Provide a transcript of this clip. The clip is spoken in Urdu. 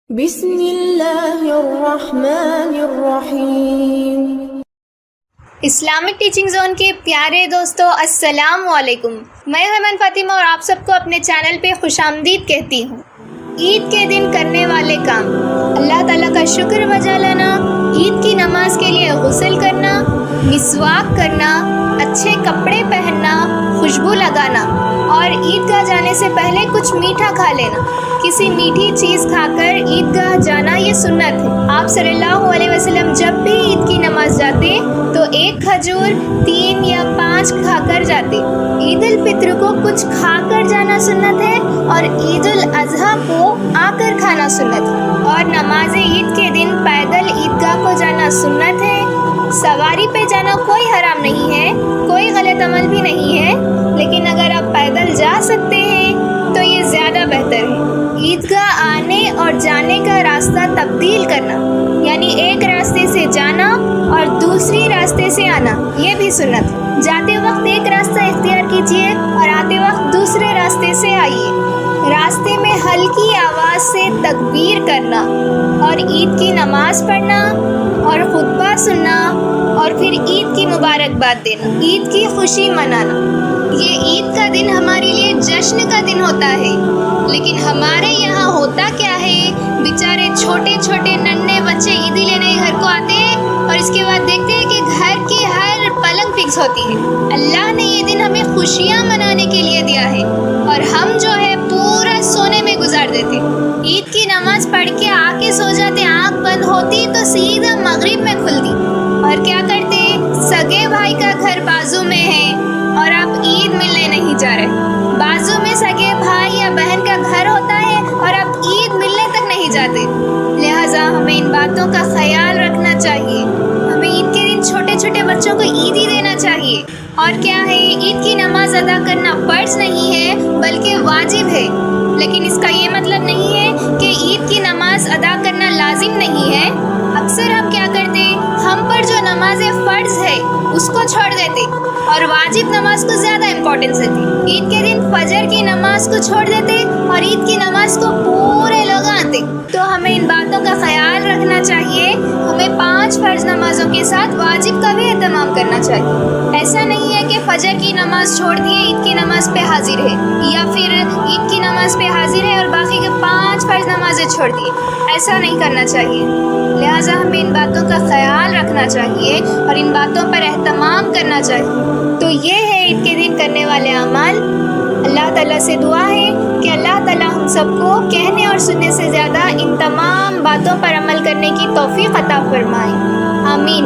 بسم اللہ الرحمن الرحیم۔ اسلامک ٹیچنگ زون کے پیارے دوستو، السلام علیکم۔ میں ہیمن فاطمہ اور آپ سب کو اپنے چینل پہ خوش آمدید کہتی ہوں۔ عید کے دن کرنے والے کام، اللہ تعالیٰ کا شکر بجا لانا، عید کی نماز کے لیے غسل کرنا، مسواک کرنا، اچھے کپڑے پہننا، خوشبو لگانا اور عیدگاہ جانے سے پہلے کچھ میٹھا کھا لینا۔ کسی میٹھی چیز کھا کر عیدگاہ جانا یہ سنت ہے۔ آپ صلی اللہ علیہ وسلم جب بھی عید کی نماز جاتے تو 1 کھجور 3 یا 5 کھا کر جاتے۔ عید الفطر کو کچھ کھا کر جانا سنت ہے اور عید الاضحیٰ کو آ کر کھانا سنت ہے، اور نماز عید کے دن پیدل عیدگاہ کو جانا سنت ہے۔ سواری پہ جانا کوئی حرام نہیں ہے، کوئی غلط عمل بھی نہیں ہے، لیکن اگر آپ پیدل جا سکتے ہیں تو یہ زیادہ بہتر ہے۔ عیدگاہ آنے اور جانے کا راستہ تبدیل کرنا، یعنی ایک راستے سے جانا اور دوسری راستے سے آنا، یہ بھی سنت ہے۔ جاتے وقت ایک راستہ اختیار کیجیے اور آتے وقت دوسرے راستے سے آئیے۔ راستے میں ہلکی آواز سے تکبیر کرنا اور عید کی نماز پڑھنا اور خطبہ سننا اور پھر عید کی مبارکباد دینا، عید کی خوشی منانا۔ یہ عید کا دن ہمارے لیے جشن کا دن ہوتا ہے، لیکن ہمارے یہاں ہوتا کیا ہے، بیچارے چھوٹے چھوٹے ننھے بچے عیدی لینے گھر کو آتے ہیں اور اس کے بعد دیکھتے ہیں کہ گھر کی ہر پلنگ فکس ہوتی ہے۔ اللہ نے یہ دن ہمیں خوشیاں منانے کے لیے دیا ہے اور ہم جو ہے پورا سونے میں گزار دیتے۔ عید کی نماز پڑھ کے آ کے سو جاتے، آنکھ بند ہوتی تو سیدھا مغرب میں کھلتی، اور کیا کرتے، سگے بھائی کا گھر بازو میں ہے اور آپ عید ملنے نہیں جا رہے۔ بازو میں سگے بھائی یا بہن کا گھر ہوتا ہے اور آپ عید ملنے تک نہیں جاتے۔ لہٰذا ہمیں ان باتوں کا خیال رکھنا چاہیے۔ ہمیں عید کے دن چھوٹے چھوٹے بچوں کو عیدی دینا چاہیے۔ اور کیا ہے، عید کی نماز ادا کرنا فرض نہیں ہے بلکہ واجب ہے، لیکن اس کا یہ مطلب نہیں ہے کہ عید کی نماز ادا کرنا لازم نہیں ہے۔ اکثر ہم کیا کرتے، ہم پر جو نماز فرض ہے اس کو چھوڑ دیتے اور واجب نماز کو زیادہ امپورٹنس دیتے۔ عید کے دن فجر کی نماز کو چھوڑ دیتے اور عید کی نماز کو پورے لوگ آتے۔ تو ہمیں ان باتوں کا خیال رکھنا چاہیے۔ ہمیں 5 فرض نمازوں کے ساتھ واجب کا بھی اہتمام کرنا چاہیے۔ ایسا نہیں ہے کہ فجر کی نماز چھوڑ دیے، عید کی نماز پہ حاضر ہے، یا پھر عید کی نماز پہ حاضر ہے اور باقی کے 5 فرض نمازیں چھوڑ دیے۔ ایسا نہیں کرنا چاہیے۔ لہٰذا ہمیں ان باتوں کا خیال رکھنا چاہیے اور ان باتوں پر اہتمام کرنا چاہیے۔ تو یہ ہے عید کے دن کرنے والے اعمال۔ اللہ تعالیٰ سے دعا ہے کہ اللہ تعالیٰ ہم سب کو کہنے اور سننے سے زیادہ ان تمام باتوں پر عمل کرنے کی توفیق عطا فرمائے۔ آمین۔